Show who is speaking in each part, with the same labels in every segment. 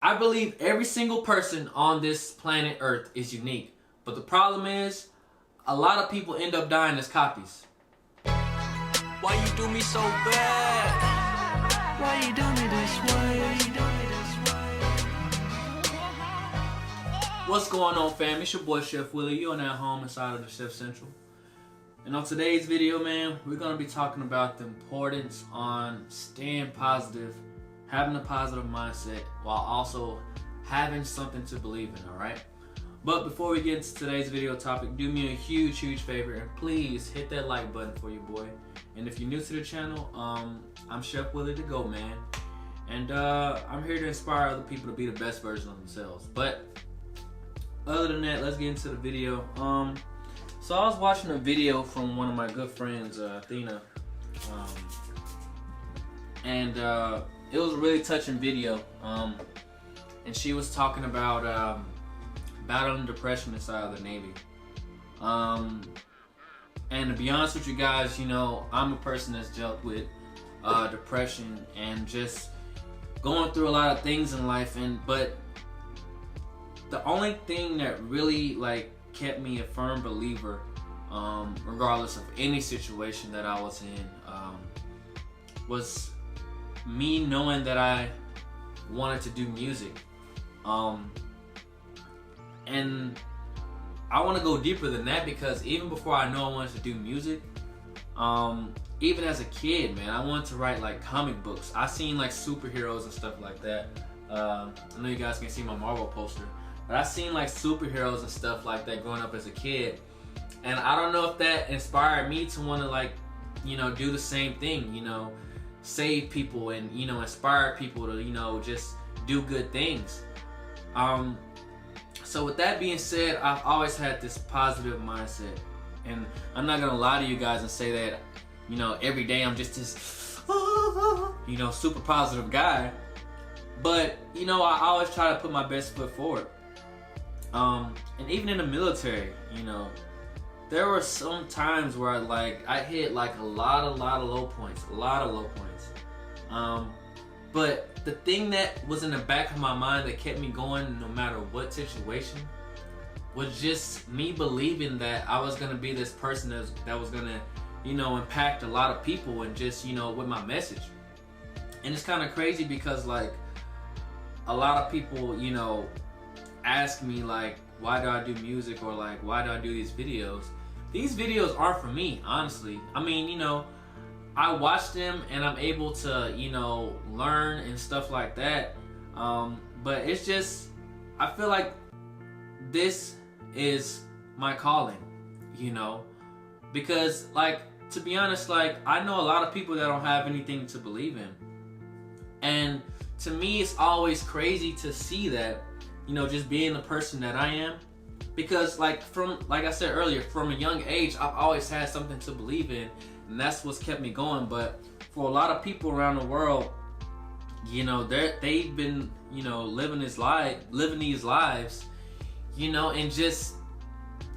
Speaker 1: I believe every single person on this planet Earth is unique. But the problem is, a lot of people end up dying as copies.
Speaker 2: Why you do me so bad? Why you do me this way?
Speaker 1: What's going on, fam? It's your boy Shef Willy. You're now home inside of the Chef Central. And on today's video, man, we're going to be talking about the importance on staying positive, having a positive mindset, while also having something to believe in, alright? But before we get into today's video topic, do me a huge favor and please hit that like button for your boy. And if you're new to the channel, I'm Shef Willy the Go Man. And I'm here to inspire other people to be the best version of themselves. But other than that, let's get into the video. So I was watching a video from one of my good friends, Athena. And it was a really touching video. And she was talking about battling depression inside of the Navy. And to be honest with you guys, you know, I'm a person that's dealt with depression and just going through a lot of things in life. But the only thing that really kept me a firm believer, regardless of any situation that I was in, was me knowing that I wanted to do music. And I want to go deeper than that, because even before I know I wanted to do music, even as a kid, man, I wanted to write comic books. I seen superheroes and stuff like that. I know you guys can see my Marvel poster, but I seen superheroes and stuff like that growing up as a kid. And I don't know if that inspired me to want to do the same thing, save people and, inspire people to, just do good things. So with that being said, I've always had this positive mindset. And I'm not gonna lie to you guys and say that, every day I'm just this, super positive guy. But, I always try to put my best foot forward. And even in the military, there were some times where I hit a lot of low points, but the thing that was in the back of my mind that kept me going no matter what situation was just me believing that I was gonna be this person that was gonna, impact a lot of people and just, with my message. And it's kind of crazy because a lot of people, ask me why do I do music, or why do I do these videos? These videos aren't for me, honestly. I mean, I watch them and I'm able to, learn and stuff like that. But it's just, I feel like this is my calling, because to be honest, I know a lot of people that don't have anything to believe in. And to me, it's always crazy to see that, just being the person that I am. Because from, I said earlier, from a young age, I've always had something to believe in, and that's what's kept me going. But for a lot of people around the world, they've been, living these lives, and just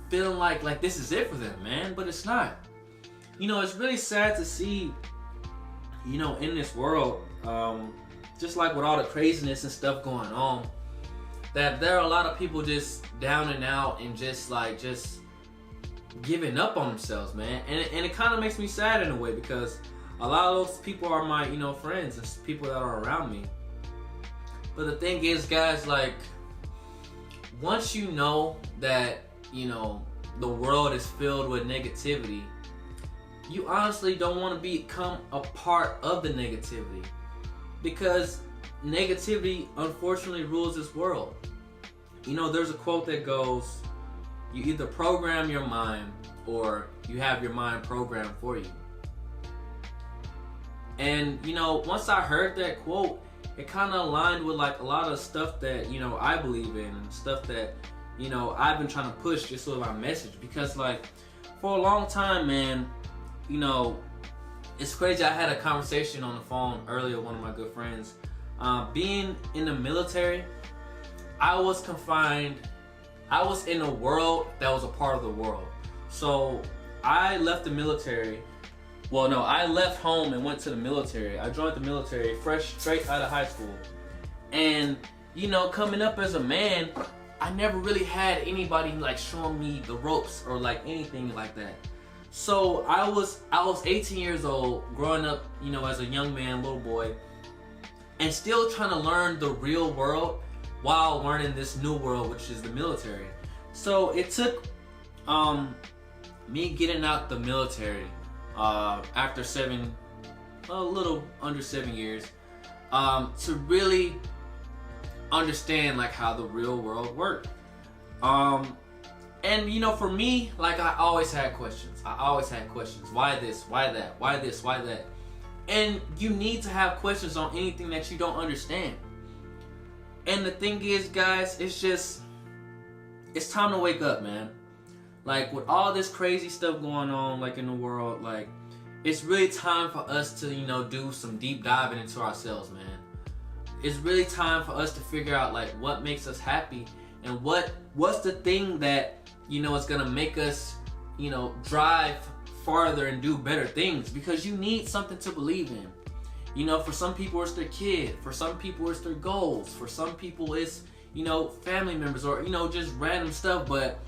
Speaker 1: feeling like this is it for them, man. But it's not. It's really sad to see, in this world, just with all the craziness and stuff going on, that there are a lot of people just down and out and just giving up on themselves, man. And it kind of makes me sad in a way, because a lot of those people are my, friends and people that are around me. But the thing is, guys, once you know that, the world is filled with negativity, you honestly don't want to become a part of the negativity, because negativity unfortunately rules this world. There's a quote that goes, you either program your mind or you have your mind programmed for you. And once I heard that quote, it kind of aligned with a lot of stuff that I believe in, and stuff that I've been trying to push just with my message. Because for a long time, man, it's crazy. I had a conversation on the phone earlier with one of my good friends. Being in the military, I was confined. I was in a world that was a part of the world. So I left the military. Well, no, I left home and went to the military. I joined the military straight out of high school. And you know, coming up as a man, I never really had anybody like showing me the ropes or like anything like that. So I was 18 years old, growing up, you know, as a young man, little boy, and still trying to learn the real world while learning this new world, which is the military. So it took me getting out the military after a little under 7 years, to really understand like how the real world worked. And you know, for me, like I always had questions. Why this? Why that? Why this? Why that? And you need to have questions on anything that you don't understand. And the thing is, guys, it's time to wake up, man. Like with all this crazy stuff going on like in the world, like it's really time for us to, you know, do some deep diving into ourselves, man. It's really time for us to figure out like what makes us happy and what's the thing that, you know, is gonna make us, you know, drive farther and do better things, because you need something to believe in. You know, for some people it's their kid, for some people it's their goals, for some people it's, you know, family members, or, you know, just random stuff. But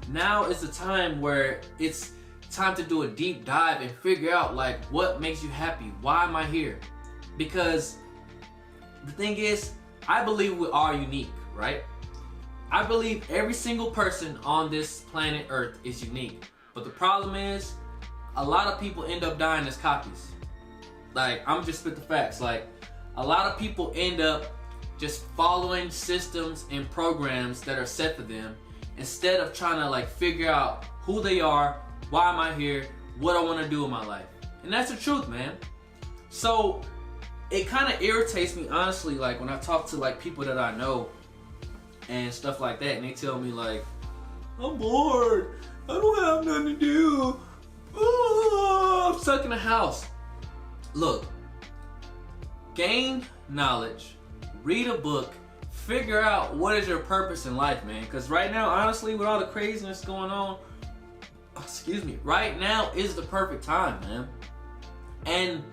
Speaker 1: now is the time where it's time to do a deep dive and figure out like what makes you happy. Why am I here? Because the thing is, I believe we are unique, right? I believe every single person on this planet Earth is unique. But the problem is, a lot of people end up dying as copies. Like, I'm just spit the facts. Like, a lot of people end up just following systems and programs that are set for them, instead of trying to like figure out who they are, why am I here, what I want to do in my life. And that's the truth, man. So it kind of irritates me, honestly, like when I talk to like people that I know and stuff like that, and they tell me like, I'm bored, I don't have nothing to do, I'm stuck in the house. Look, gain knowledge, read a book, figure out what is your purpose in life, man. Because right now, honestly, with all the craziness going on, right now is the perfect time, man. And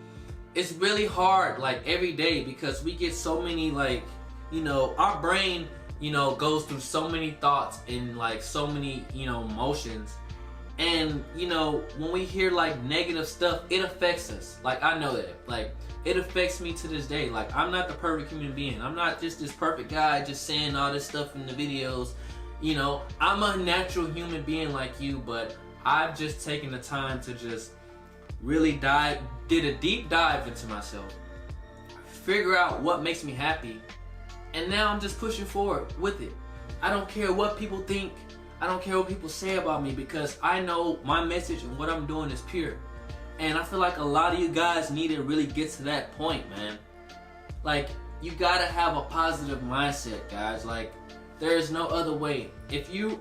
Speaker 1: it's really hard, like every day, because we get so many, like, you know, our brain, you know, goes through so many thoughts and like so many, you know, emotions. And, you know, when we hear like negative stuff, it affects us. Like, I know that. Like, it affects me to this day. Like, I'm not the perfect human being. I'm not just this perfect guy just saying all this stuff in the videos. You know, I'm a natural human being like you, but I've just taken the time to just really did a deep dive into myself, figure out what makes me happy, and now I'm just pushing forward with it. I don't care what people think. I don't care what people say about me, because I know my message and what I'm doing is pure. And I feel like a lot of you guys need to really get to that point, man. Like, you gotta have a positive mindset, guys. Like, there is no other way. If you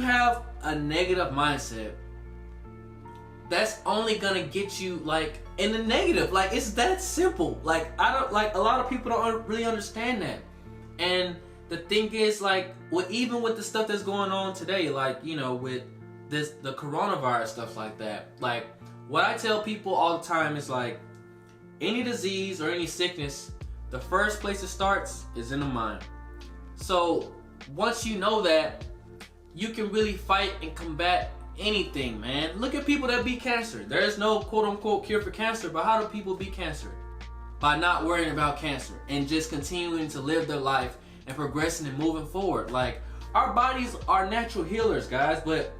Speaker 1: have a negative mindset, that's only gonna get you like in the negative. Like, it's that simple. Like, a lot of people don't really understand that. And the thing is, like, even with the stuff that's going on today, like, you know, with the coronavirus, stuff like that, like, what I tell people all the time is like, any disease or any sickness, the first place it starts is in the mind. So once you know that, you can really fight and combat anything, man. Look at people that beat cancer. There is no quote-unquote cure for cancer, but how do people beat cancer? By not worrying about cancer and just continuing to live their life and progressing and moving forward. Like, our bodies are natural healers, guys, but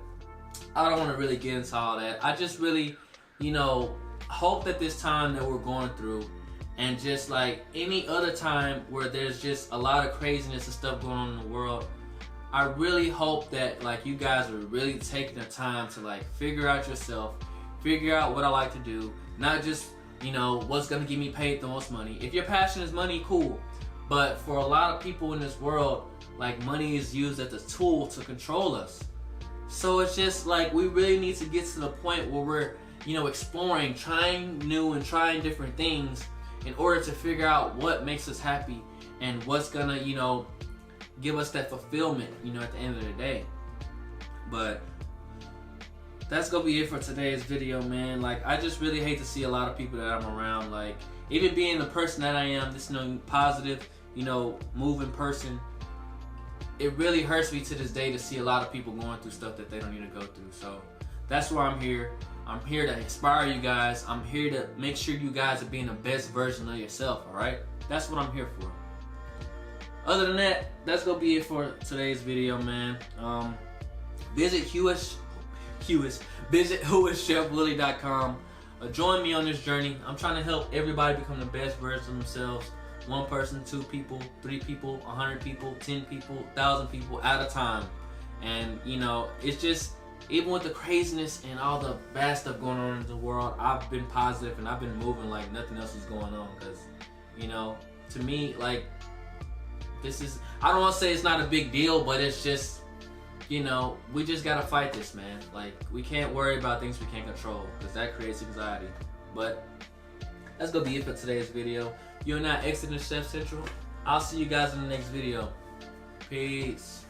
Speaker 1: I don't want to really get into all that. I just really, you know, hope that this time that we're going through, and just like any other time where there's just a lot of craziness and stuff going on in the world, I really hope that like you guys are really taking the time to like figure out yourself, figure out what I like to do, not just, you know, what's gonna get me paid the most money. If your passion is money, cool. But for a lot of people in this world, like, money is used as a tool to control us. So it's just like, we really need to get to the point where we're, you know, exploring, trying new and trying different things in order to figure out what makes us happy and what's gonna, you know, give us that fulfillment, you know, at the end of the day. But that's gonna be it for today's video, man. Like, I just really hate to see a lot of people that I'm around, like, even being the person that I am, just, you know, positive, you know, move in person, it really hurts me to this day to see a lot of people going through stuff that they don't need to go through. So that's why I'm here. I'm here to inspire you guys. I'm here to make sure you guys are being the best version of yourself, all right? That's what I'm here for. Other than that, that's gonna be it for today's video, man. Visit whoisshefwilly.com. Join me on this journey. I'm trying to help everybody become the best version of themselves. One person, 2 people, 3 people, 100 people, 10 people, 1,000 people at a time. And you know, it's just, even with the craziness and all the bad stuff going on in the world, I've been positive and I've been moving like nothing else is going on. Because, you know, to me, like, this is, I don't want to say it's not a big deal, but it's just, you know, we just gotta fight this, man. Like, we can't worry about things we can't control, because that creates anxiety. But that's gonna be it for today's video. You're not exiting Chef Central. I'll see you guys in the next video. Peace.